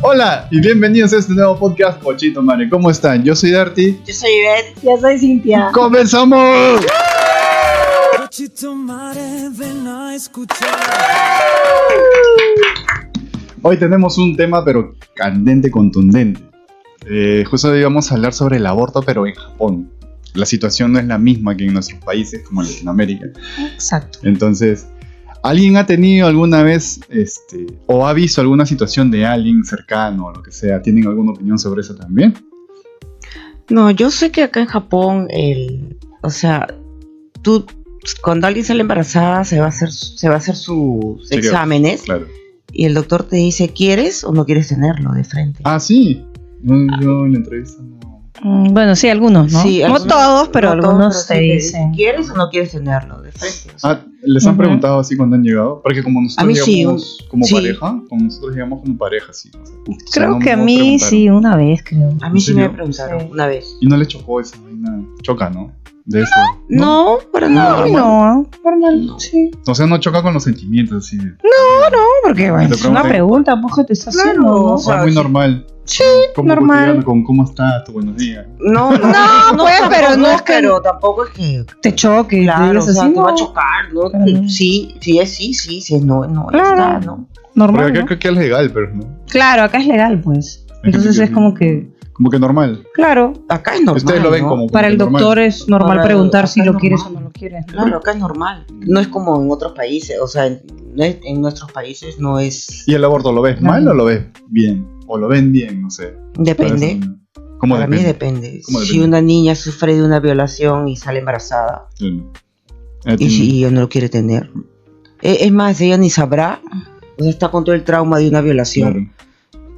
Hola y bienvenidos a este nuevo podcast Cochito Mare. ¿Cómo están? Yo soy Darty. Yo soy Ivette. Yo soy Cintia. ¡Comenzamos! Cochito Mare, ven a escuchar. Hoy tenemos un tema pero candente, contundente. Justo hoy vamos a hablar sobre el aborto pero en Japón. La situación no es la misma que en nuestros países como en Latinoamérica. Exacto. Entonces, ¿alguien ha tenido alguna vez o ha visto alguna situación de alguien cercano o lo que sea? ¿Tienen alguna opinión sobre eso también? No, yo sé que acá en Japón, tú cuando alguien sale embarazada se va a hacer sus Sí, exámenes, claro. y el doctor te dice, ¿quieres o no quieres tenerlo de frente? Ah, sí. No, yo en la entrevista no. Bueno, sí, algunos, ¿no? Sí, No algunos- todos, pero no todos, algunos pero te sí dicen. ¿quieres o no quieres tenerlo de frente? O sea, Ah, ¿les han Ujú. preguntado así cuando han llegado? Porque como nosotros A mí sí, llegamos como sí. pareja, como nosotros llegamos como pareja, sí. O sea, Creo no- que a no mí preguntaron. sí, una vez creo. a mí sí ¿en me serio? preguntaron Sí. una vez. Y no le chocó esa vaina. Choca, ¿no? De eso. No, para No, nada. no, normal, No. sí. O sea, no choca con los sentimientos así. No, porque bueno, Te es una preguntan- pregunta, pues, que te estás Claro, haciendo, ¿no? o sea, es muy sí. normal. Sí, Como normal. cotidiano, con cómo estás, tu buenos días. No, pues, pero no es que- pero tampoco es que Te choque, claro, te digas o sea, así, te va a no, chocar, ¿no? Claro. Sí, no, no, Claro. está, ¿no? normal, Porque acá ¿no? creo que es legal, pero no. Claro, acá es legal, pues. Entonces es como que, Como que normal. claro, Acá es normal. Ustedes lo ven ¿no? como para el normal. doctor es normal Para- preguntar acá si es lo quieres o normal. no lo quieres, ¿no? Claro, acá es normal. No es como en otros países, o sea, en nuestros países no es. ¿Y el aborto lo ves mal o lo ves bien? ¿O lo ven bien? No sé. Depende. ¿Cómo Para depende? mí depende. ¿Cómo Si depende? una niña sufre de una violación y sale embarazada y si ella no lo quiere tener, es más, ella ni sabrá, o sea, está con todo el trauma de una violación. Claro.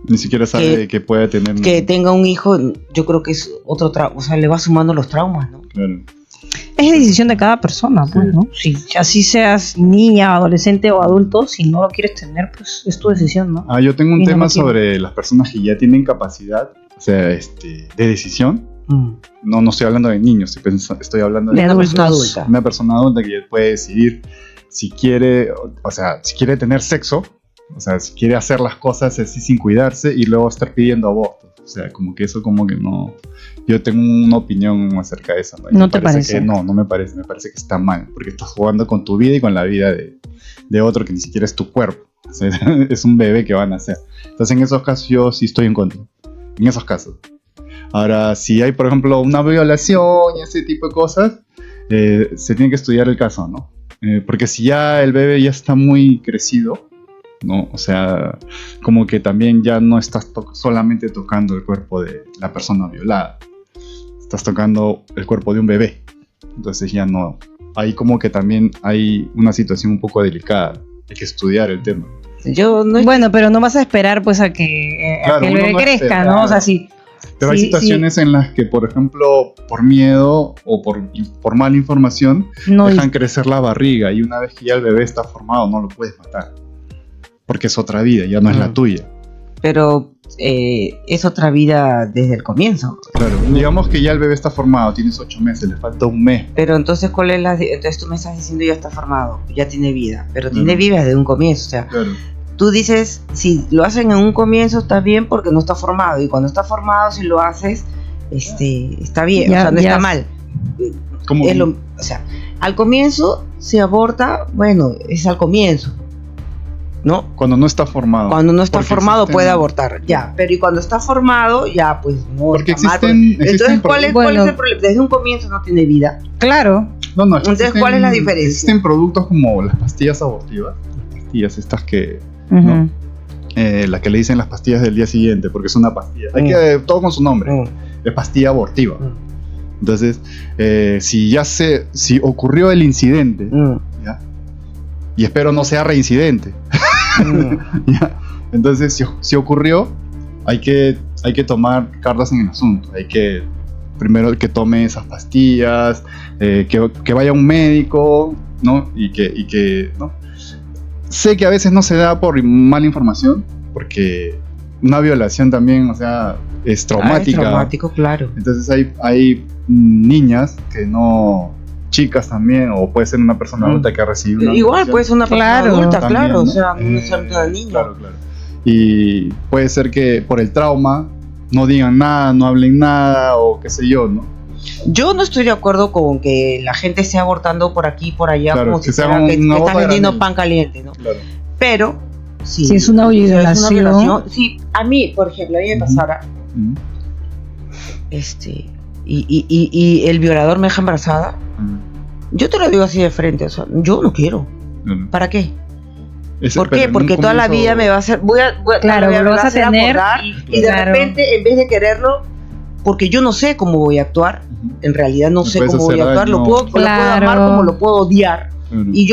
Ni siquiera sabe que puede tener. Que tenga un hijo, yo creo que es otro trauma, o sea, le va sumando los traumas, ¿no? Claro. Es decisión de cada persona, pues, ¿no? Si así seas niña, adolescente o adulto, si no lo quieres tener, pues es tu decisión, ¿no? Ah, yo tengo un Y no tema lo quiero. sobre las personas que ya tienen capacidad, o sea, de decisión. No estoy hablando de niños, estoy hablando De de Una adultos. persona adulta. una persona adulta que ya puede decidir si quiere, o sea, si quiere tener sexo, o sea, si quiere hacer las cosas así sin cuidarse y luego estar pidiendo abortos. O sea, como que eso como que no. Yo tengo una opinión acerca de eso. ¿No Me te parece? que no me parece. Me parece que está mal, porque estás jugando con tu vida y con la vida de otro que ni siquiera es tu cuerpo. O sea, es un bebé que van a hacer. Entonces, en esos casos yo sí estoy en contra. En esos casos. Ahora, si hay, por ejemplo, una violación y ese tipo de cosas, se tiene que estudiar el caso, ¿no? Porque si ya el bebé ya está muy crecido, ¿no? O sea, como que también ya no estás solamente tocando el cuerpo de la persona violada, estás tocando el cuerpo de un bebé. Entonces ya no. Ahí como que también hay una situación un poco delicada. Hay que estudiar el tema. Yo no Bueno, pero no vas a esperar pues a que Claro, el uno bebé no crezca, espera. ¿no? O sea, sí. Pero hay Sí, situaciones en las que, por ejemplo, por miedo o por mala información, no dejan crecer la barriga y una vez que ya el bebé está formado no lo puedes matar. Porque es otra vida, ya no es la tuya. pero es otra vida desde el comienzo. Claro, digamos que ya el bebé está formado, tienes 8 meses, le falta un mes. Pero entonces, entonces tú me estás diciendo ya está formado, ya tiene vida, pero tiene Ujú. vida desde un comienzo, o sea, Claro, tú dices, si lo hacen en un comienzo está bien porque no está formado, y cuando está formado si lo haces, está bien, Ya- o sea, no ya está es- mal. como O sea, al comienzo se aborta, bueno, es al comienzo, ¿no? cuando no está formado. Cuando no está Porque formado existen- puede abortar, ya, pero y cuando está formado, ya, pues no. Porque está mal, existen entonces, ¿cuál es Bueno. el problema? Desde un comienzo no tiene vida. Claro. No, Entonces, ¿cuál es la diferencia? Existen productos como las pastillas abortivas, las pastillas estas que, Ujú. ¿no? Las que le dicen las pastillas del día siguiente, porque es una pastilla. Hay que, todo con su nombre, es pastilla abortiva. Entonces, si ocurrió el incidente, ¿ya? Y espero no sea reincidente, ¿ya? Entonces si ocurrió, hay que tomar cartas en el asunto, hay que primero que tome esas pastillas, que vaya a un médico, ¿no? Y que ¿no? Sé que a veces no se da por mala información, porque una violación también, o sea, es traumática. Es traumático, claro. Entonces hay niñas que no, chicas también, o puede ser una persona adulta que ha recibido una Igual violación. puede ser una persona Claro. adulta, También, claro, ¿no? o sea, no es una niña. Claro, claro. y puede ser que por el trauma no digan nada, no hablen nada o qué sé yo, ¿no? Yo no estoy de acuerdo con que la gente esté abortando por aquí y por allá, Claro, como que si sea fuera que una estás boca vendiendo granel. pan caliente, ¿no? Claro. Pero Si es una violación. sí, a mí, por ejemplo, a mí me pasara, Mm, y el violador me deja embarazada, mm, yo te lo digo así de frente, o sea, yo no quiero. claro. ¿Para qué? Ese- ¿Por pero qué? en un Porque toda la comienzo- vida me va a hacer, Claro, me lo va vas a hacer tener acordar, y de claro. repente, en vez de quererlo, porque yo no sé cómo voy a actuar, Ujú. en realidad no Me sé puedes cómo voy a hacer actuar, daño. lo puedo amar Claro. como lo puedo odiar. Claro. Y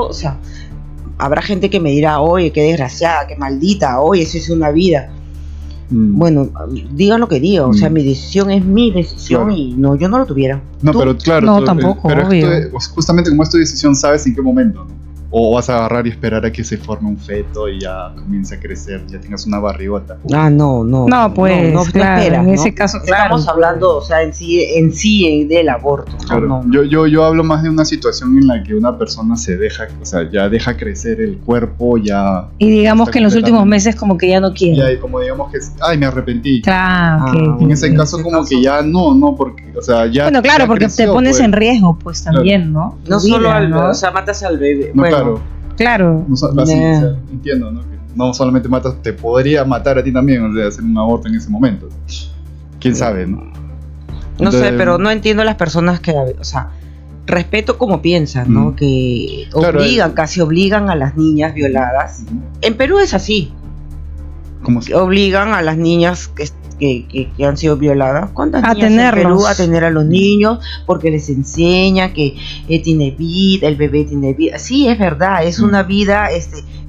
o sea, habrá gente que me dirá, oye, qué desgraciada, qué maldita, oye, eso es una vida. Mm. Bueno, digan lo que digan, o sea, Mm. mi decisión es mi decisión Claro. y no, yo no lo tuviera. No, ¿Tú? pero claro, No, tampoco, pero obvio. justamente como es tu decisión, sabes en qué momento, ¿no? O vas a agarrar y esperar a que se forme un feto y ya comience a crecer, ya tengas una barrigota. Ah, no. No, pues, claro, esperas, en ¿no? ese caso, claro. Estamos hablando, o sea, en sí del aborto. ¿no? Claro. No. Yo hablo más de una situación en la que una persona se deja, o sea, ya deja crecer el cuerpo, ya... Y digamos está que en los últimos completamente- meses como que ya no quiere. Ya, y como digamos que, ay, me arrepentí. Claro, Ah, En ese caso ese como caso- que ya no, porque, o sea, ya... bueno, claro, ya porque creció, te pones pues. en riesgo, pues también, ¿no? No Tu solo vida, al ¿no? o sea, matas al bebé. No, bueno, claro. Claro. No, así, Nah. o sea, entiendo, ¿no? Que no solamente matas, te podría matar a ti también, o sea, hacer un aborto en ese momento. ¿Quién sabe, no? no sé, Entonces- pero no entiendo a las personas que, o sea, respeto cómo piensan, ¿no? Mm. Que Claro, casi obligan a las niñas violadas. Ujú. En Perú es así, ¿Cómo se- obligan a las niñas que han sido violadas. ¿Cuántas A niñas en tenerlos. Perú a tener a los niños? Porque les enseña que tiene vida, el bebé tiene vida. Sí, es verdad, es Mm. una vida,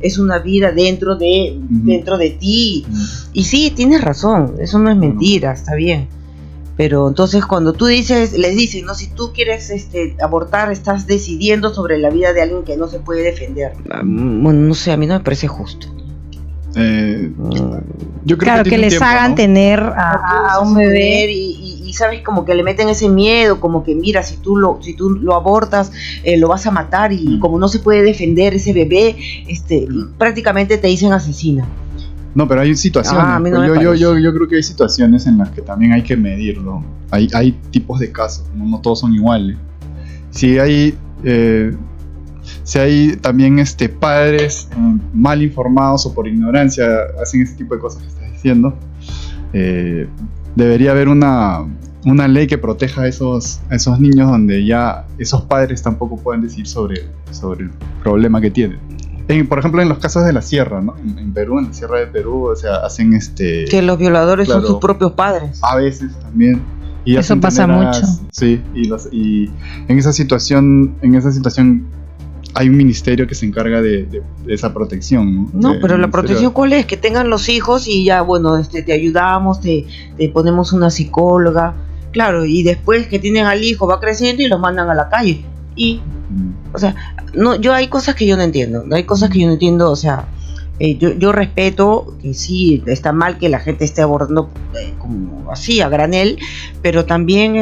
es una vida dentro de ti. Y sí, tienes razón, eso no es mentira, está bien. Pero entonces cuando tú les dices, no, si tú quieres abortar, estás decidiendo sobre la vida de alguien que no se puede defender. Bueno, no sé, a mí no me parece justo. Yo creo Claro, que tiene un les tiempo, hagan ¿no? tener a un bebé. Y sabes, como que le meten ese miedo, como que mira, si tú lo abortas, lo vas a matar, y como no se puede defender ese bebé, prácticamente te dicen asesina. No, pero hay situaciones. Ah, a mí no pues, me parece. yo creo que hay situaciones en las que también hay que medirlo. Hay tipos de casos, no todos son iguales. Si hay también padres mal informados o por ignorancia hacen ese tipo de cosas que estás diciendo, debería haber una ley que proteja a esos niños, donde ya esos padres tampoco pueden decir sobre el problema que tienen. Por ejemplo, en los casos de la sierra, ¿no? En Perú, en la sierra de Perú, o sea, hacen Que los violadores Claro. son sus propios padres. a veces también. Y Eso hacen pasa tener mucho. Sí, y en esa situación hay un ministerio que se encarga de esa protección, ¿no? No, El pero la ministerio- protección, ¿cuál es? Que tengan los hijos y ya, bueno, te ayudamos, te ponemos una psicóloga. Claro, y después que tienen al hijo, va creciendo y los mandan a la calle. Y, o sea, no, hay cosas que yo no entiendo. O sea, yo respeto que sí, está mal que la gente esté abordando como así, a granel, pero también,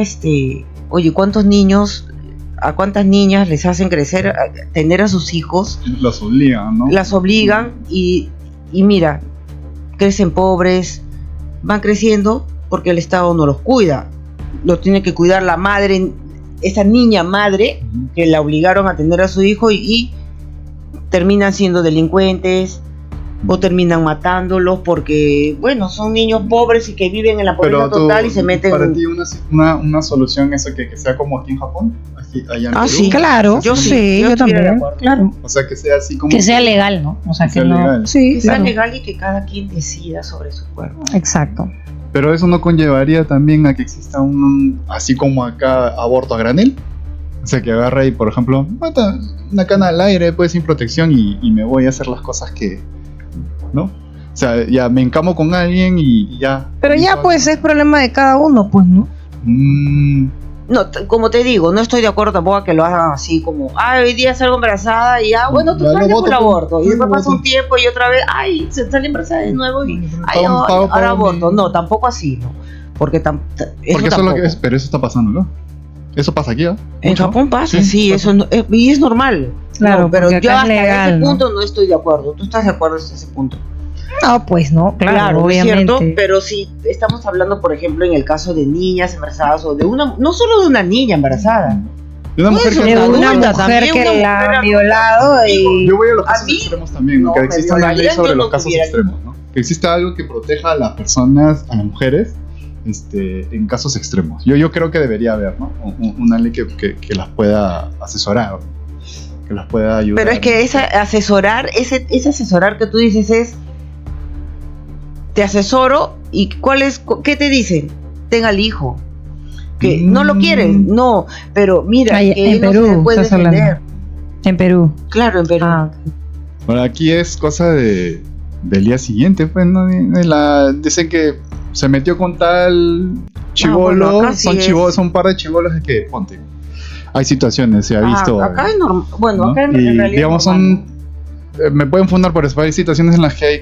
oye, ¿cuántos niños, a cuántas niñas les hacen crecer, tener a sus hijos? Los obligan, ¿no? Las obligan y mira, crecen pobres, van creciendo porque el Estado no los cuida. Los tiene que cuidar la madre, esa niña madre Ujú. que la obligaron a tener a su hijo, y terminan siendo delincuentes o terminan matándolos porque, bueno, son niños pobres y que viven en la pobreza total y se meten. Para ti una solución eso que sea como aquí en Japón, allá en Perú. Sí. Claro, Yo sí, sí, yo yo estuviera de también. acuerdo. Claro. O sea, que sea así como... Que sea legal, ¿no? O sea, Que que sea no. legal. Sí, Que sea claro. legal y que cada quien decida sobre su cuerpo. Exacto. Pero eso no conllevaría también a que exista así como acá, aborto a granel. O sea, que agarra y, por ejemplo, mata una cana al aire, pues sin protección, y me voy a hacer las cosas que... ¿No? O sea, ya me encamo con alguien y ya. Pero ya, pues, es problema de cada uno, pues, ¿no? No, como te digo, no estoy de acuerdo tampoco a que lo hagan así como, hoy día salgo embarazada y bueno, tú Ya lo sales voto, por el aborto. Y sí, después lo pasa voto. un tiempo y otra vez, se sale embarazada de nuevo y Pago ahora mi- aborto. No, tampoco así, ¿no? Porque Porque eso es lo que es, pero eso está pasando, ¿no? Eso pasa aquí, ¿no? En Mucho. Japón pasa, Sí, sí, pasa. eso y es normal. Claro, No, pero porque yo acá hasta es legal, ese ¿no? punto no estoy de acuerdo. ¿Tú estás de acuerdo hasta ese punto? No, pues no, claro, es obviamente. cierto, pero si estamos hablando, por ejemplo, en el caso de niñas embarazadas o de una, no solo de una niña embarazada. De una mujer Puede que ser De una adulta mujer también, que una la mujer han violado y... Yo voy a los A casos mí, extremos también, ¿no? no, Que me exista una ley violarían, sobre yo los no casos tuviera extremos, ¿no? Que exista algo que proteja a las personas, a las mujeres, en casos extremos. Yo creo que debería haber, ¿no? Una ley que las pueda asesorar, que las pueda ayudar. Pero es que ese asesorar que tú dices es, te asesoro y ¿qué te dicen? Tenga el hijo. Que no lo quieren, no, pero mira, Ay, que en él no Perú se puede estás hablando. defender. En Perú. Claro, en Perú. Ah, Bueno, aquí es cosa del día siguiente, pues, ¿no? Dicen que se metió con tal chibolo, bueno, acá sí son es. chibolos, son un par de chibolos de que, ponte, hay situaciones, se ha visto. Acá es normal. Bueno, ¿no? acá en Y, realidad. digamos, es normal. me pueden fundar por eso, hay situaciones en las que hay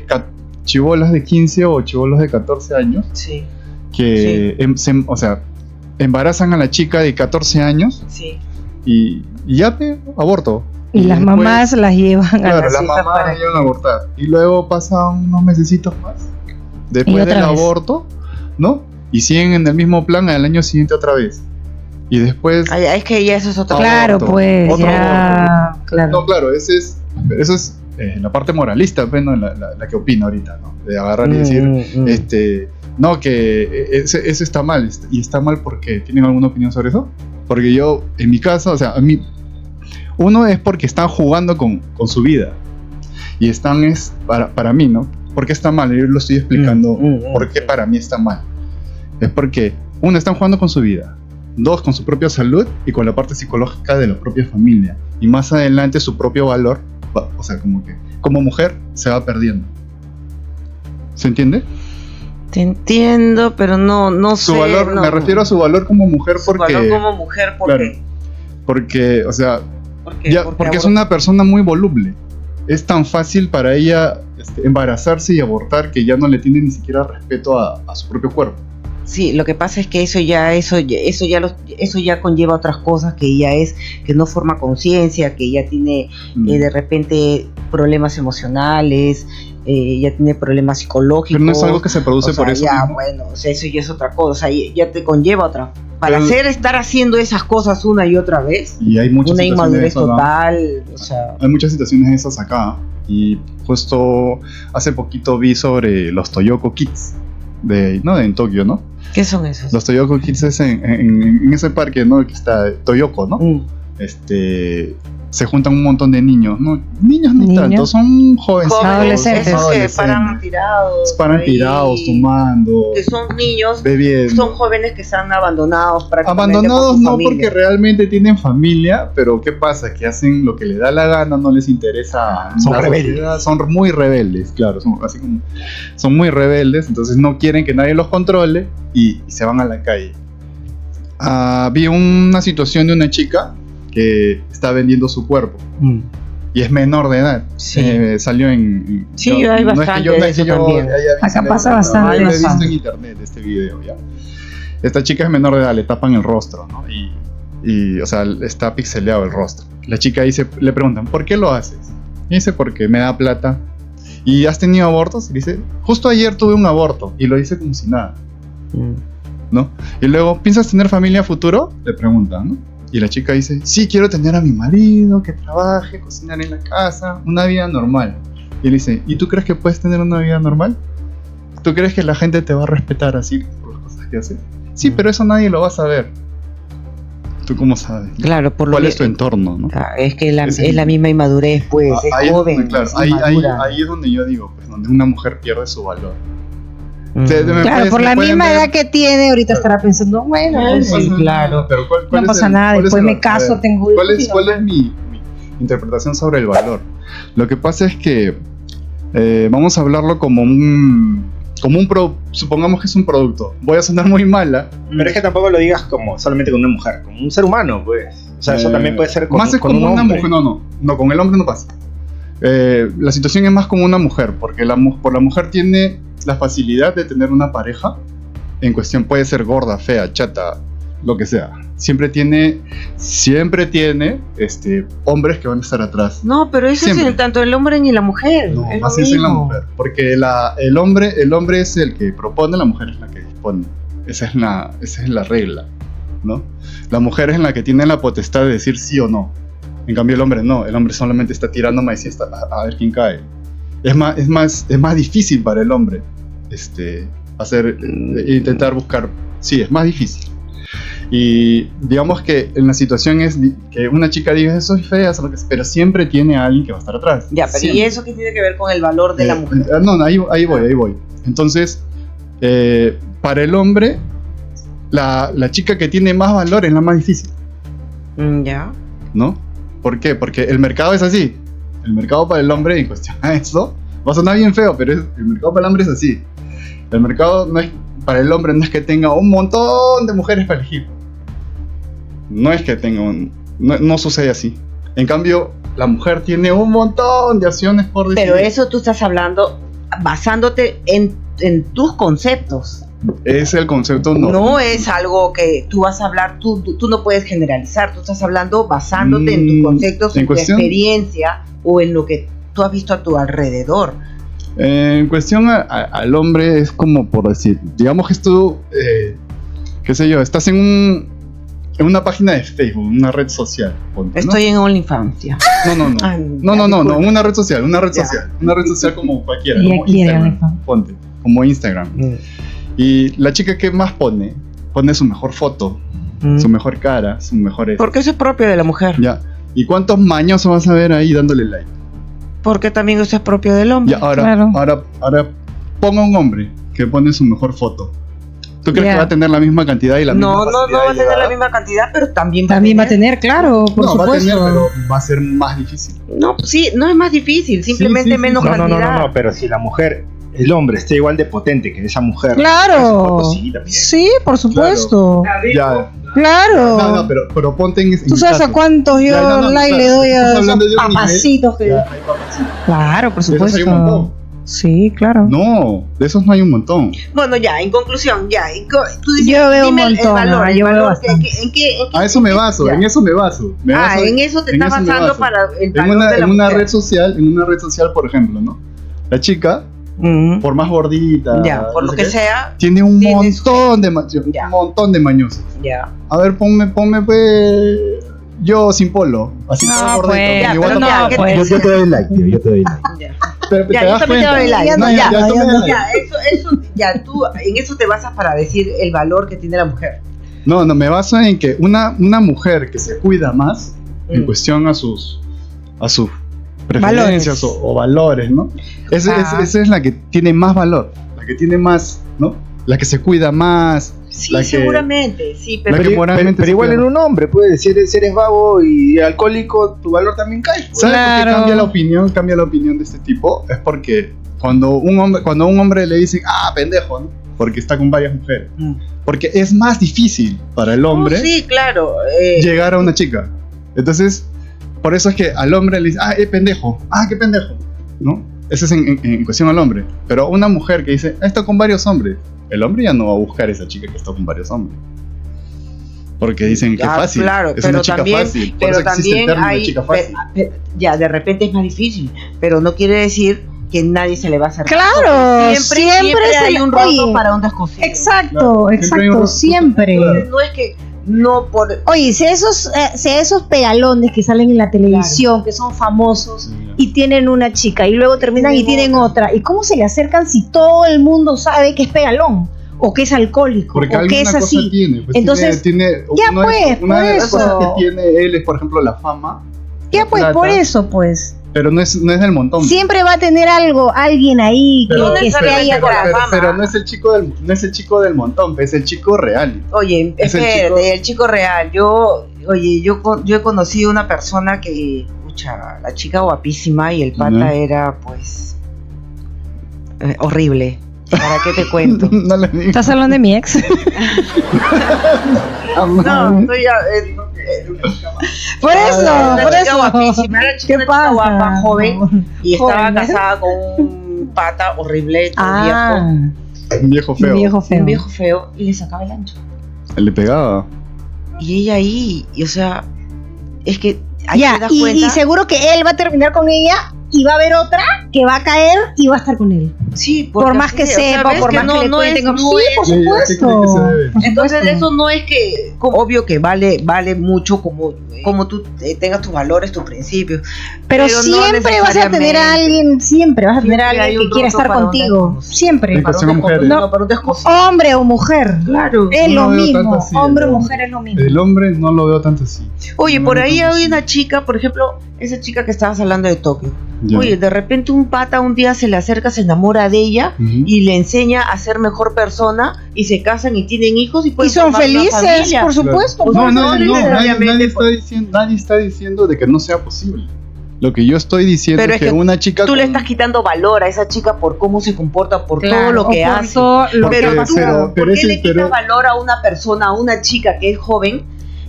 chibolas de 15 o chibolos de 14 años Sí, que, o sea, embarazan a la chica de 14 años sí. y ya aborto. y las después- mamás las llevan a Claro, las las hijas mamás para... llevan a abortar. Y luego pasan unos mesecitos más. Después Y otra del vez. aborto, ¿no? Y siguen en el mismo plan al año siguiente otra vez. Y después. Ah, ya, es que ya eso es otra Claro, Aborto. pues, Otro ya... Claro. No, claro, eso es la parte moralista, pues, ¿no? La que opino ahorita, ¿no? De agarrar y decir, no, que eso está mal. Y está mal porque, ¿tienen alguna opinión sobre eso? Porque yo, en mi caso, o sea, a mí, uno es porque están jugando con su vida. Y están, para mí, ¿no? ¿Por qué está mal? Yo lo estoy explicando por qué para mí está mal. Es porque, uno, están jugando con su vida. Dos, con su propia salud y con la parte psicológica de la propia familia. Y más adelante su propio valor, o sea, como que como mujer se va perdiendo. ¿Se entiende? Te entiendo, pero no Su sé. valor, no, me refiero a su valor como mujer su porque... valor como mujer, ¿por claro, qué? porque, o sea, ¿Por qué? porque es una persona muy voluble. Es tan fácil para ella embarazarse y abortar que ya no le tiene ni siquiera respeto a su propio cuerpo. Sí, lo que pasa es que eso ya conlleva otras cosas, que ya es que no forma conciencia, que ya tiene de repente problemas emocionales, ya tiene problemas psicológicos. Pero no es algo que se produce o sea, por eso ya, mismo. bueno, o sea, eso ya es otra cosa, o sea, ya te conlleva otra. Para Pero- estar haciendo esas cosas una y otra vez, Y hay muchas una situaciones de inmadurez esas, ¿no? total, o sea, Hay muchas situaciones de esas acá. Y justo hace poquito vi sobre los Toyoko Kids en Tokio, ¿no? ¿qué son esos? Los Toyoko Kids es en ese parque, ¿no? Que está Toyoko, ¿no? Se juntan un montón de niños, ¿no? Niños ni ¿Niños? tanto, son jovencitos. Adolescentes. Esos que paran tirados. Paran por ahí, tirados, tomando, que son niños, bebiendo. son jóvenes que están abandonados prácticamente Abandonados por su no familia. porque realmente tienen familia, pero ¿qué pasa? Que hacen lo que les da la gana, no les interesa. Son la rebeldes. sociedad, son muy rebeldes, claro, son muy rebeldes, entonces no quieren que nadie los controle y se van a la calle. Vi una situación de una chica que está vendiendo su cuerpo y es menor de edad. Sí. Salió en... Sí, hay bastante de eso también. Acá pasa bastante Yo lo he eso. visto en internet este video, ¿ya? Esta chica es menor de edad, le tapan el rostro, ¿no? Y o sea, está pixeleado el rostro. La chica le preguntan, ¿por qué lo haces? Y dice, porque me da plata. ¿Y has tenido abortos? Y dice, justo ayer tuve un aborto. Y lo dice como si nada, ¿no? Y luego, ¿piensas tener familia a futuro? Le preguntan, ¿no? Y la chica dice, sí, quiero tener a mi marido, que trabaje, cocinar en la casa, una vida normal. Y él dice, ¿y tú crees que puedes tener una vida normal? ¿Tú crees que la gente te va a respetar así por las cosas que haces? Sí, pero eso nadie lo va a saber. ¿Tú cómo sabes? Claro, por lo ¿Cuál que- es tu entorno, no? Ah, es que Ese- es la misma inmadurez, pues, es Ahí joven, donde, claro, es ahí inmadura. es donde yo digo, pues, donde una mujer pierde su valor. Mm. Claro, por la misma edad que tiene, ahorita estará pensando, bueno, Ah, pues, sí, sí, claro. Pero ¿cuál no es pasa el- nada, cuál es después el- me a caso, ver, tengo ¿Cuál hijos y es, cuál es mi interpretación sobre el valor? Lo que pasa es que vamos a hablarlo como supongamos que es un producto. Voy a sonar muy mala. Pero es que tampoco lo digas como solamente con una mujer, como un ser humano, pues. O sea, eso también puede ser con, más es con como un una hombre. mujer. No, con el hombre no pasa. La situación es más como una mujer, porque la mujer tiene la facilidad de tener una pareja. En cuestión puede ser gorda, fea, chata, lo que sea, siempre tiene hombres que van a estar atrás. No, pero eso Siempre. es tanto el hombre ni la mujer. No, es lo más es en la mismo. mujer, porque el hombre es el que propone, la mujer es la que dispone. Esa es la regla, ¿no? La mujer es la que tiene la potestad de decir sí o no. En cambio el hombre no, el hombre solamente está tirando maíz a ver quién cae. Es más difícil para el hombre intentar buscar. Sí, es más difícil. Y digamos que en la situación es que una chica diga soy fea, pero siempre tiene a alguien que va a estar atrás. Ya, pero Siempre. ¿y eso qué tiene que ver con el valor de la mujer? No, ahí voy. Entonces, para el hombre, la chica que tiene más valor es la más difícil, Ya. ¿no? ¿Por qué? Porque el mercado es así. El mercado para el hombre, en cuestión a eso, va a sonar bien feo, pero el mercado para el hombre es así. El mercado para el hombre no es que tenga un montón de mujeres para elegir. No es que tenga no sucede así. En cambio, la mujer tiene un montón de acciones por decidir. Pero eso tú estás hablando basándote en tus conceptos. Es el concepto No es algo que tú vas a hablar, tú no puedes generalizar, tú estás hablando basándote en tus conceptos, en en tu cuestión- experiencia o en lo que tú has visto a tu alrededor. En cuestión al hombre es como por decir, digamos que tú, qué sé yo, estás en una página de Facebook, una red social. Ponte, ¿no? Estoy en OnlyFans. Ya. No, Disculpa. una red social, una red Ya. social, una red social como cualquiera, Ella como quiere Instagram, OnlyFans. ponte, como Instagram. Y la chica que más pone su mejor foto, su mejor cara, su mejor Porque eso es propio de la mujer. ya. ¿Y cuántos mañosos vas a ver ahí dándole like? Porque también eso es propio del hombre. Ya, Claro. ahora ponga un hombre que pone su mejor foto. ¿Tú crees Ya. que va a tener la misma cantidad y la misma No facilidad va a de tener llegada? la misma cantidad, pero también También va a tener, claro, por No, va a supuesto. tener, pero va a ser más difícil. No, sí, no es más difícil, simplemente sí, sí. menos No, cantidad. no, pero si la mujer, el hombre está igual de potente que esa mujer. Claro. esa foto sí, también. Sí, por supuesto. Ya. Claro. No, pero ponte en Tú sabes a cuántos yo Ya, no, like claro, le doy a estamos esos hablando de un nivel. papacitos que. Ya, hay papacitos. Claro, por De esos hay un supuesto. montón. Sí, claro. No, de esos no hay un montón. Bueno, ya, en conclusión, ya. Tú dices, Yo veo un dime montón, el valor, ¿no? el Yo veo valor, bastante. ¿en qué? A eso me baso, Ya. en eso me baso. En eso te estás me basando baso. para el En valor una, de la en una mujer. red social, por ejemplo, ¿no? La chica, Mm. por más gordita, Ya, por no lo sé que qué, sea, tiene un tienes- montón de Ya. un montón de mañosos. ya. A ver, ponme pues yo sin polo, así No, todo gordito, pues, Ya, igual pero no ya, puedo. ¿qué pues. Yo te doy like, tío, yo te doy like. Ya, Pero te ya, yo das también te cuenta. doy like. No, No, ya, tú me das like. ya, ya, tú en eso te basas para decir el valor que tiene la mujer. No, me baso en que una mujer que se cuida más en Mm. cuestión a sus preferencias Valores. o valores, ¿no? Esa es la que tiene más valor, la que tiene más, ¿no? La que se cuida más. Sí, la que- seguramente, sí, la pero que moralmente pero se igual cuida. en un hombre, pues, si eres vago y alcohólico, tu valor también cae. pues. ¿Sabes por Claro. qué cambia la opinión de este tipo? Es porque cuando a un hombre le dicen, pendejo, ¿no? Porque está con varias mujeres. Mm. Porque es más difícil para el hombre sí, claro. llegar a una chica. Entonces, por eso es que al hombre le dice, pendejo, qué pendejo, ¿no? Eso es en cuestión al hombre. Pero una mujer que dice, está con varios hombres, el hombre ya no va a buscar a esa chica que está con varios hombres. Porque dicen que fácil, Claro, es pero una chica también, fácil. Por pero eso existe el también término de hay, chica fácil. ya, de repente es más difícil, pero no quiere decir que nadie se le va a hacer. Claro, siempre hay un roto para un descosido. Exacto, Claro, siempre hay un exacto, roto. siempre. Claro. No es que no por Oye, si esos pegalones que salen en la televisión, que son famosos y tienen una chica y luego terminan y tienen otra, ¿y cómo se le acercan si todo el mundo sabe que es pegalón o que es alcohólico Porque o que alguna es cosa así? tiene. Pues Entonces, tiene ya una pues, una por de las eso. cosas que tiene él es, por ejemplo, la fama. Ya la pues, plata, por eso pues. Pero no es del montón. Siempre va a tener alguien ahí que, Pero- que esté pero- ahí pero- atrás. pero no es el chico del montón, es el chico real. Oye, Es el espérate, el chico real. Yo he conocido una persona que, pucha, la chica guapísima y el pata Ujú. era, pues, horrible. ¿Para qué te cuento? No le digo. ¿Estás hablando de mi ex? No, estoy ya. Por eso, Una por chica eso. guapísima, era ¿Qué una chica pasa? guapa, joven, y estaba Joven, ¿eh? casada con un pata horrible, todo Ah, Un viejo feo. un viejo viejo, feo. un viejo feo, y le sacaba el ancho. Le pegaba. Y ella ahí, y, o sea, es que ahí Ya, te das y cuenta. seguro que él va a terminar con ella y va a haber otra que va a caer y va a estar con él. Sí, Por porque más así que es, o sea, sepa, ves por que más que le cuenten. es, Sí, por ¿Y a qué creen que se supuesto. debe? Por Entonces supuesto. eso no es que, obvio que vale mucho como tú tengas tus valores, tus principios. Pero no siempre vas a tener a necesariamente. alguien, siempre vas a tener a Siempre hay alguien que un quiera roto estar para un contigo. desconocido. Siempre. En cuestión a mujeres. No, para un desconocido. Hombre o mujer. Claro. Es No lo lo veo mismo. tanto así, Hombre o el mujer es lo mismo. El hombre no lo veo tanto así. Oye, No por lo veo ahí tanto hay así. una chica, por ejemplo, esa chica que estabas hablando de Tokio. Ya. Oye, de repente un pata un día se le acerca, se enamora de ella Ujú. y le enseña a ser mejor persona y se casan y tienen hijos y Y pueden son formar una felices, familia. por supuesto. Claro. pues. No necesariamente nadie está diciendo de que no sea posible. Lo que yo estoy diciendo Pero es es que que una chica Tú le con- estás quitando valor a esa chica por cómo se comporta, por Claro, todo lo que o por hace. todo lo que Pero ha tú, pasado. pero ¿por qué ese- le quitas pero- valor a una persona, a una chica que es joven,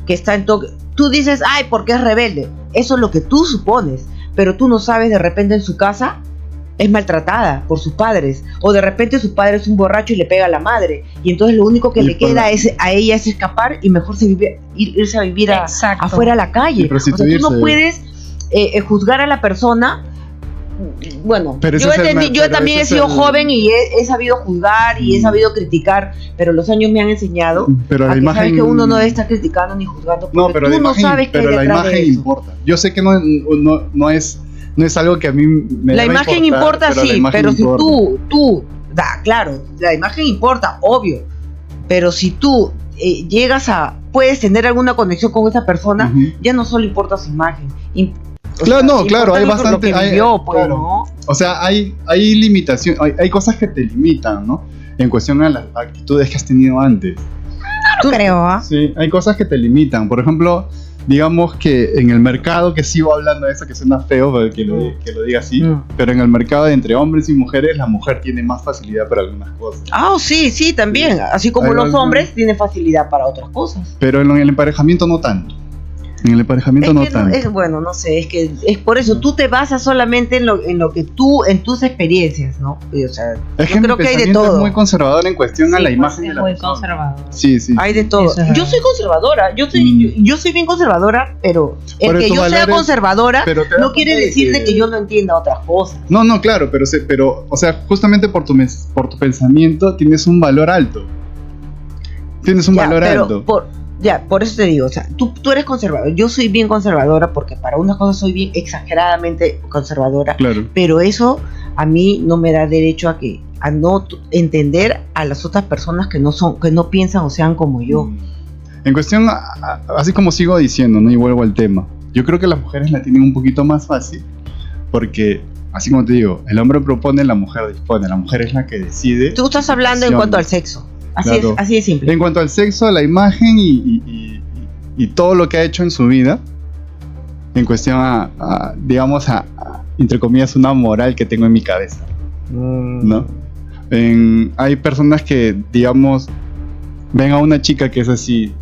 que está en Tokio? Tú dices, ay, porque es rebelde. Eso es lo que tú supones. Pero tú no sabes, de repente en su casa es maltratada por sus padres. O de repente su padre es un borracho y le pega a la madre. Y entonces lo único que Y le por queda la- a ella es escapar y mejor irse a vivir Exacto. afuera a la calle. Y O sea, tú prostituirse. no puedes juzgar a la persona. Bueno, Pero ese yo, es el ma- yo pero también he ese sido es el- joven y he sabido juzgar y he sabido criticar, pero los años me han enseñado Pero a la que imagen sabes que uno no debe estar criticando ni juzgando porque No, pero tú la no imagen, sabes qué hay pero la detrás de imagen eso. importa. Yo sé que no es algo que a mí me La deba imagen importar, importa, pero la sí, imagen pero si importa. claro, la imagen importa, obvio, pero si tú puedes tener alguna conexión con esa persona, Ujú. ya no solo importa su imagen. Claro, no, claro, hay importa lo bastante- que hay- vivió, pues, claro. ¿no? O sea, hay limitación, hay cosas que te limitan, ¿no? En cuestión a las actitudes que has tenido antes. No creo, ¿ah? Sí, hay cosas que te limitan. Por ejemplo, digamos que en el mercado, que sigo hablando de eso, que suena feo pero que lo diga así, pero en el mercado de entre hombres y mujeres, la mujer tiene más facilidad para algunas cosas. Ah, sí, también. Así como Hay los algún- hombres tienen facilidad para otras cosas. Pero en el emparejamiento no tanto. En el emparejamiento Es no que tanto. bueno, no sé, es por eso tú te basas solamente en lo que en tus experiencias, ¿no? Y, o sea, Es yo que creo mi que hay de pensamiento todo. es muy conservador en cuestión a la imagen de es la muy persona. conservador. Sí, sí. Hay de todo. Eso es Yo verdad. soy conservadora, yo soy bien conservadora, pero el Pero que tus yo sea valores- conservadora pero te das no quiere cuenta de decir de que- que yo no entienda otras cosas. No, claro, pero, o sea, justamente por tu pensamiento tienes un valor alto. Tienes un Ya, valor pero alto. por eso te digo, o sea, tú eres conservadora, yo soy bien conservadora porque para unas cosas soy bien exageradamente conservadora, Claro. pero eso a mí no me da derecho a no entender a las otras personas que no piensan o sean como yo. En cuestión, así como sigo diciendo, ¿no? Y vuelvo al tema. Yo creo que las mujeres la tienen un poquito más fácil porque, así como te digo, el hombre propone, la mujer dispone. La mujer es la que decide. Tú estás hablando en cuanto al sexo, Claro. así de simple. En cuanto al sexo, la imagen y todo lo que ha hecho en su vida, en cuestión digamos, entre comillas, una moral que tengo en mi cabeza, ¿no? Hay personas que, digamos, ven a una chica que es así,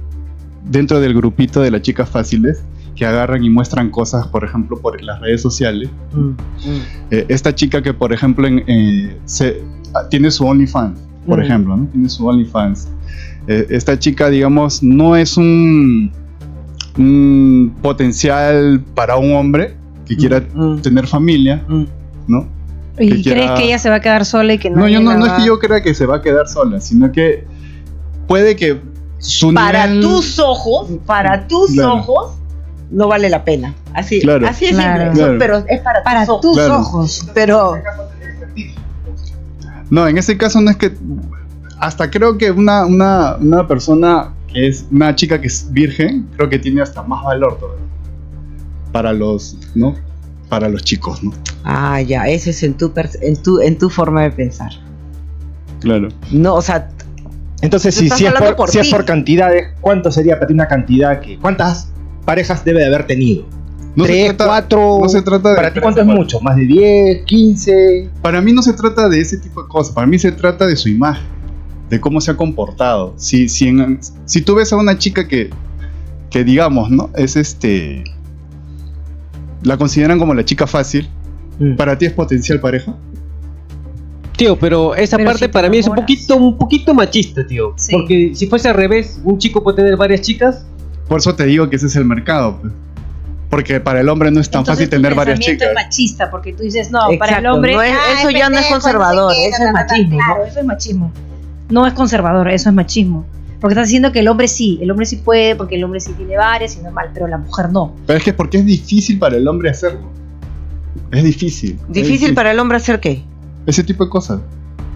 dentro del grupito de las chicas fáciles, que agarran y muestran cosas, por ejemplo, por las redes sociales. Esta chica que, por ejemplo, tiene su OnlyFans, por ejemplo, ¿no? Tiene su OnlyFans. Esta chica, digamos, no es un potencial para un hombre que quiera tener familia, ¿no? ¿Y Que quiera- crees que ella se va a quedar sola y que No, nadie la no es va- que yo crea que se va a quedar sola, sino que puede que su Para nivel- tus ojos, Claro. no vale la pena. Así, Claro. así es Claro. simple. Claro. Pero es Para tus ojos. tus Claro. ojos. Pero No, en ese caso no es que... Hasta creo que una persona que es una chica que es virgen, creo que tiene hasta más valor todavía. Para los, ¿no? Para los chicos, ¿no? ya, ese es en tu forma de pensar. Claro. No, o sea, Entonces, Tú si, estás si, es hablando por, por si es ti. por cantidades, ¿cuánto sería para ti una cantidad que... ¿Cuántas parejas debe de haber tenido? No se 3, trata- 4... no se trata de... ¿Para ti cuánto es mucho? ¿Más de 10, 15? Para mí no se trata de ese tipo de cosas, para mí se trata de su imagen, de cómo se ha comportado. Si tú ves a una chica que digamos, ¿no? Es la consideran como la chica fácil, ¿para ti es potencial pareja? Tío, pero esa Pero parte si te para mí es enamoras. un poquito machista, tío. Sí. Porque si fuese al revés, un chico puede tener varias chicas Por eso te digo que ese es el mercado, pues. Porque para el hombre no es tan Entonces, fácil tener tu varias pensamiento chicas. es machista, porque tú dices, no, para el Exacto, hombre. no es- eso ya no es pendejo, conservador, sé qué, eso es machismo, ¿no? Claro, eso es machismo. No es conservador, eso es machismo. Porque estás diciendo que el hombre sí puede, porque el hombre sí tiene varias y normal, pero la mujer no. Pero es que porque es difícil para el hombre hacerlo. Es difícil. ¿Difícil para el hombre hacer qué? Ese tipo de cosas.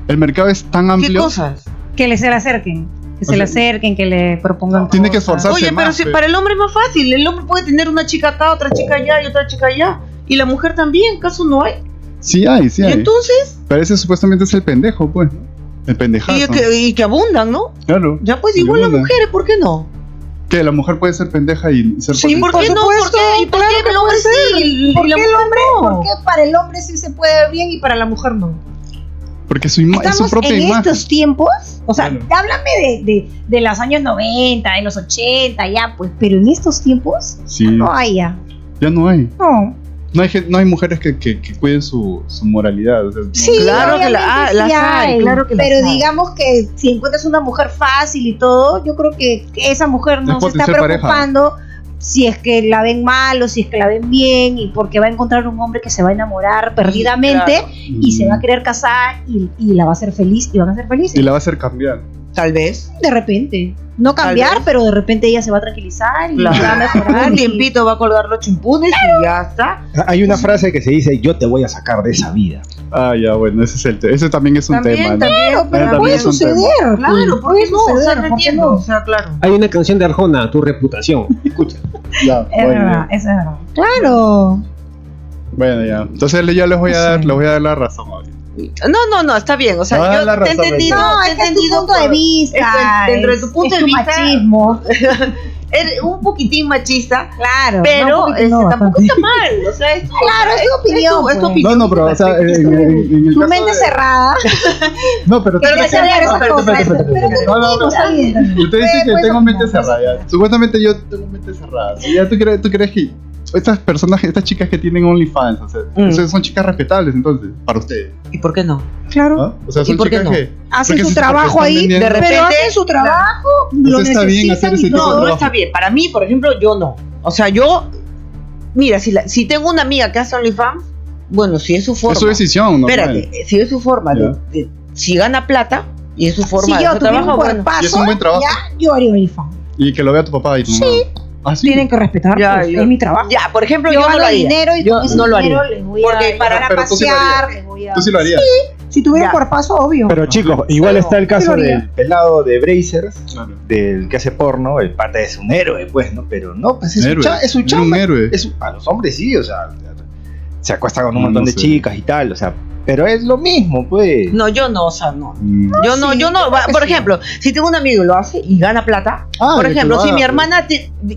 El mercado es tan ¿Qué amplio. cosas? Que se le acerquen. Que O se le sea, acerquen, que le propongan tiene que cosas. esforzarse. Oye, pero más, si pues. para el hombre es más fácil. El hombre puede tener una chica acá, otra chica allá y otra chica allá. Y la mujer también, ¿caso no hay? Sí hay, sí Y hay. entonces, Pero ese supuestamente es el pendejo, pues. ¿No? El pendejazo. y que abundan, ¿no? Claro. Ya pues Y igual las abundan. mujeres, ¿por qué no? Que la mujer puede ser pendeja y ser Sí, ¿por qué no? supuesto, ¿Por qué? ¿Y por claro qué que el hombre puede sí y ¿Por la qué mujer el hombre? no? ¿Por qué para el hombre sí se puede bien y para la mujer no? Porque es su Estamos propia en imagen. estos tiempos, o sea, Claro. háblame de los años 90, de los 80, ya, pues, pero en estos tiempos Sí, no hay ya. ya no hay. No. No hay mujeres que cuiden su moralidad. O sea, Sí, Claro que obviamente las hay, claro que las pero hay. digamos que si encuentras una mujer fácil y todo, yo creo que esa mujer no Es se está potencial pareja. preocupando si es que la ven mal o si es que la ven bien, y porque va a encontrar un hombre que se va a enamorar perdidamente claro. y se va a querer casar y la va a hacer feliz y van a ser felices. Y la va a hacer cambiar. Tal vez. De repente. No cambiar, vez. pero de repente ella se va a tranquilizar y Claro. va a mejorar. Un y- tiempito va a colgar los chimpunes y ya está. Hay una frase que se dice, yo te voy a sacar de esa vida. Ah, ya, bueno, ese también es un También, tema. ¿no? también, Pero también puede es un suceder. Claro, ¿por puede qué no? O sea, suceder, no ¿por qué entiendo. no? O sea, claro. Hay una canción de Arjona, Tu reputación. Escucha. Ya, Es bueno, verdad, eso es verdad. Claro. bueno, ya. Entonces yo les voy a dar la razón ahorita. No, está bien. O sea, Ah, yo la te he razón, entendido. No, te he es que es tu entendido punto de por- vista. es que dentro de tu punto es de tu vista- machismo. Eres un poquitín machista, Claro. pero no, un poquito no, tampoco bastante. está mal. O sea, es tu, Claro, es tu opinión, es tu pues. opinión. No, pero, o sea, en el Tu caso mente de- cerrada. No, pero Pero tú- que se vea esas espérate, cosas. espérate, espérate, espérate. No, no, Está bien, también. Usted dice que Puedes tengo mente opinar, cerrada. puedes Ya. Supuestamente yo tengo mente cerrada. Ya tú crees que estas personas, estas chicas que tienen OnlyFans, o sea, son chicas respetables entonces, para ustedes. ¿Y por qué no? Claro. ¿No? O sea, son ¿Y por qué chicas no? que Hacen porque su si- trabajo porque están ahí, vendiendo- de repente- pero hacen su trabajo, Entonces lo está bien necesitan hacer ese y tipo de No, todo. no trabajo. está bien. Para mí, por ejemplo, yo no. O sea, yo. Mira, si tengo una amiga que hace OnlyFans, bueno, si es su forma. Es su decisión, ¿no? Espérate, si es su forma, Ya. si gana plata y es su forma Si de yo hacer tuviera un trabajo, bueno. cuerpazo, Y es un buen trabajo. ya, yo haría OnlyFans. Y que lo vea tu papá y tu mamá. Ah, sí. Tienen que respetar, Ya, pues, yo- es mi trabajo. Ya, por ejemplo, Yo yo no gano lo haría. dinero y Yo con ese no lo dinero haría. les voy Porque a para- llevar a pero tú sí lo pasear, harías. les voy a... Tú sí lo harías. Si tuviera Ya. un cuerpazo, obvio. Pero chicos, igual está el Sí lo caso haría. del pelado de Brazers, Claro. del que hace porno, el pata es un héroe, pues, ¿no? Pero no, pues es Héroe. es su Era chamba. un héroe. A los hombres sí, o sea, se acuesta con un No, montón no de sé. chicas y tal, o sea, pero es lo mismo, pues. No, yo no, o sea, no. Yo no, sí, yo no. yo creo que Por sí. ejemplo, si tengo un amigo y lo hace y gana plata, Ah, por que ejemplo, lo si haga, mi pues. hermana,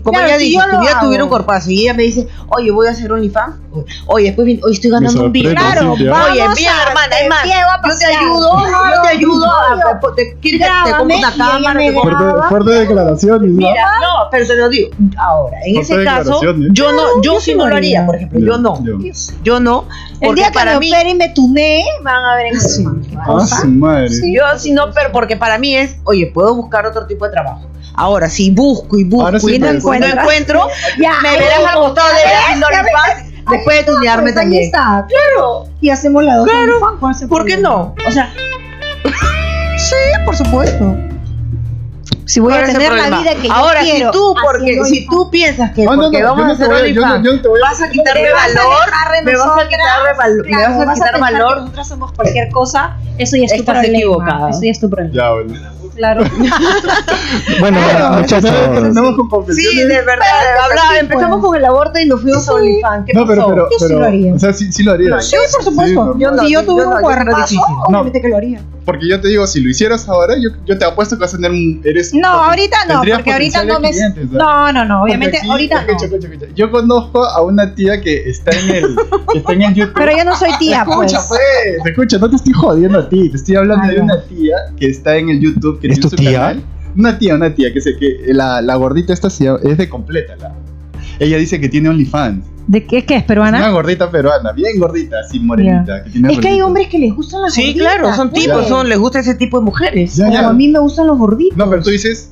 como Claro, ella si dice, yo lo tuviera hago. un cuerpazo y ella me dice, oye, voy a hacer OnlyFans, oye, después hoy estoy ganando un billete. sorprende, Claro, sí, ya. vamos Oye, mira, a- hermana, te es más, llevo a yo te pasear. ayudo, Claro, yo te ayudo obvio. ¿quieres que te Grábame compre y una ella cámara? me te compro- graba. Fuerte declaraciones, ¿no? Mira, no, pero te lo digo, ahora, en Fuerte ese caso, declaración, ¿eh? yo no, yo yo sí sí no lo lo haría, haría. por ejemplo, yo no, yo no, El porque día que para me mí, opere y me tunee, me van a ver en OnlyFans. ¿Qué Ah, cosa? su madre. Sí. yo sí no, pero porque para mí es, oye, puedo buscar otro tipo de trabajo. Ahora, si busco y busco Ahora sí y no puedes. encuentro, Ya, me verás al costado de haciendo ya ves, OnlyFans después de tunearme pues ahí también. está. Claro. Y hacemos la dos OnlyFans, ¿cuál es el ¿Por qué problema? no? O sea, Sí, por supuesto. Si voy ¿cuál a es el tener la problema? vida que ahora, yo quiero, si tú, porque haciendo si OnlyFans, tú piensas que No, no, porque no, vamos yo a no hacer te voy a- OnlyFans, yo no te voy a- vas a quitarme te vas a valor, dejar de me vas a nosotras, quitarme valor, me claro, vas a quitar pensar que valor. nosotros somos cualquier cosa, eso ya es tu Estás problema. equivocada. Eso ya es tu problema. Ya, bueno. Claro. Bueno, Claro. muchachos. Terminamos con Sí, confesiones. de verdad, empezamos con el aborto y nos fuimos a OnlyFans. ¿Qué No, pero, pasó? pero, Yo sí lo haría. o sea, sí lo haría. Sí, por supuesto. normal. Yo no, si yo yo tuviera no, un yo creo cuerpazo, difícil. obviamente que lo haría. Porque yo te digo, si lo hicieras ahora, yo te apuesto que vas a tener un... Eres No, ahorita no, tendrías porque ahorita potenciales no me... clientes, ¿sabes? No, Porque obviamente aquí- ahorita no. escucha. Yo conozco a una tía que está en el YouTube. Pero yo no soy tía, pues. Escucha, no te estoy jodiendo a ti, te estoy hablando Ah, de ya. una tía que está en el YouTube. Que ¿Es tiene tu su tía? canal. Una tía que sé que la gordita esta es de completa. Ella dice que tiene OnlyFans. ¿De qué es Una peruana? gordita peruana, bien gordita, así morenita. Que tiene Es que hay rueditas. hombres que les gustan las Sí, gorditas. claro, son pues. tipos, les gusta ese tipo de mujeres. Ya, Como ya. a mí me gustan los gorditos. No, pero tú dices,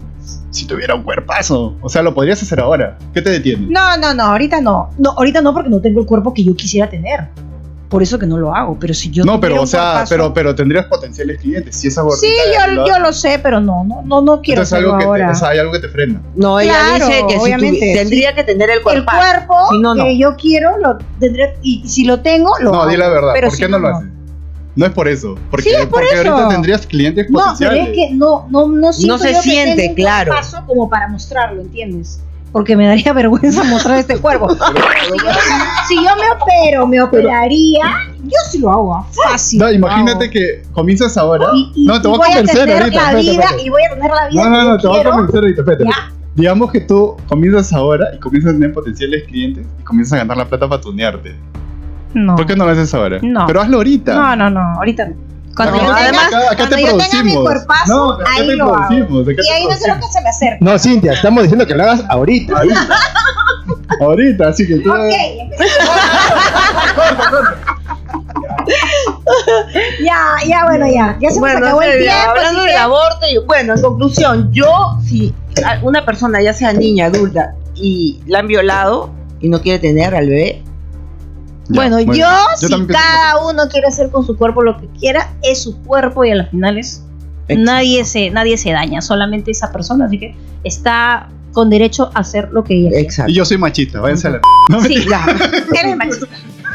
Si tuviera un cuerpazo. O sea, lo podrías hacer ahora. ¿Qué te detiene? No, ahorita no. No, ahorita no porque no tengo el cuerpo que yo quisiera tener. Por eso que no lo hago. Pero si yo No, tuviera pero, o un sea, cuerpazo- pero tendrías potenciales clientes. Si esa gordita. Sí, yo lo sé, pero no quiero Entonces hacerlo algo que ahora. o sea, hay algo que te frena. No, ella Claro, dice que obviamente, tendría que tener el El cuerpo. cuerpo Si no, no. que yo quiero lo tendré, y si lo tengo, lo No, hago. di la verdad. Pero ¿Por si qué no lo haces? No es por eso. Porque, Sí, es por porque eso. ahorita tendrías clientes No, pero potenciales. es que no siento No se yo que siente, tenga un claro. cuerpazo como para mostrarlo, ¿entiendes? Porque me daría vergüenza mostrar este cuerpo. Si yo me operaría, yo sí lo hago, fácil. No, lo imagínate hago. que comienzas ahora. Y no, te voy a voy convencer tener ahorita. la espérate, vida, espérate. y voy a tener la vida No, que yo te voy a quiero. convencer ahorita, espérate. Ya. Digamos que tú comienzas ahora y comienzas a tener potenciales clientes y comienzas a ganar la plata para tunearte. No. ¿Por qué no lo haces ahora? No. Pero hazlo ahorita. No, ahorita no. Cuando No, yo tenga, además, acá cuando te yo tenga mi producimos. cuerpazo, No, acá ahí te lo hago. producimos, acá Y te ahí no creo producimos. que se me acerque. No, Cintia, estamos diciendo que lo hagas ahorita. Ahorita, así que tú. Ok. Ya, bueno, ya. Ya se nos acabó el Silvia, tiempo. hablando así del que- aborto, bueno, en conclusión, si una persona, ya sea niña, adulta, y la han violado y no quiere tener al bebé, Ya, Bueno, muy yo, bien. si también pienso cada uno quiere hacer con su cuerpo lo que quiera, es su cuerpo y a las finales nadie se daña, solamente esa persona, así que está con derecho a hacer lo que ella quiera. exacto. Y yo soy machista, váyanse a la. Sí, eres machista.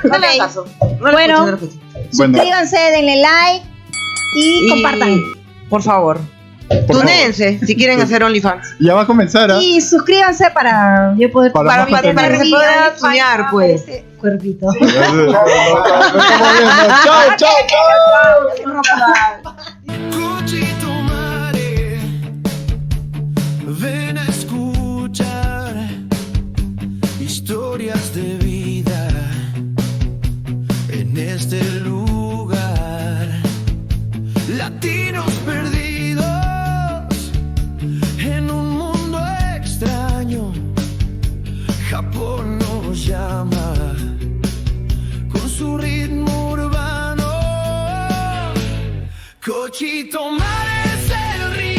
No le Ok. hagas caso. No le Bueno. escuches, no le escuches. Bueno, Suscríbanse, denle like y compartan. Por favor. por favor. Tunéense si quieren hacer OnlyFans. Ya va a comenzar, ¿ah? Y suscríbanse para yo poder Para Para, más para, para que se contenido. pueda tunear, pues. Este cuerpito. Nos estamos viendo. Chao, chao, chao. Cuchito mare, ven a escuchar historias de vida en este lugar. Latinos perdidos en un mundo extraño. Japón nos llama con su ritmo urbano. Cochito Mare es el río.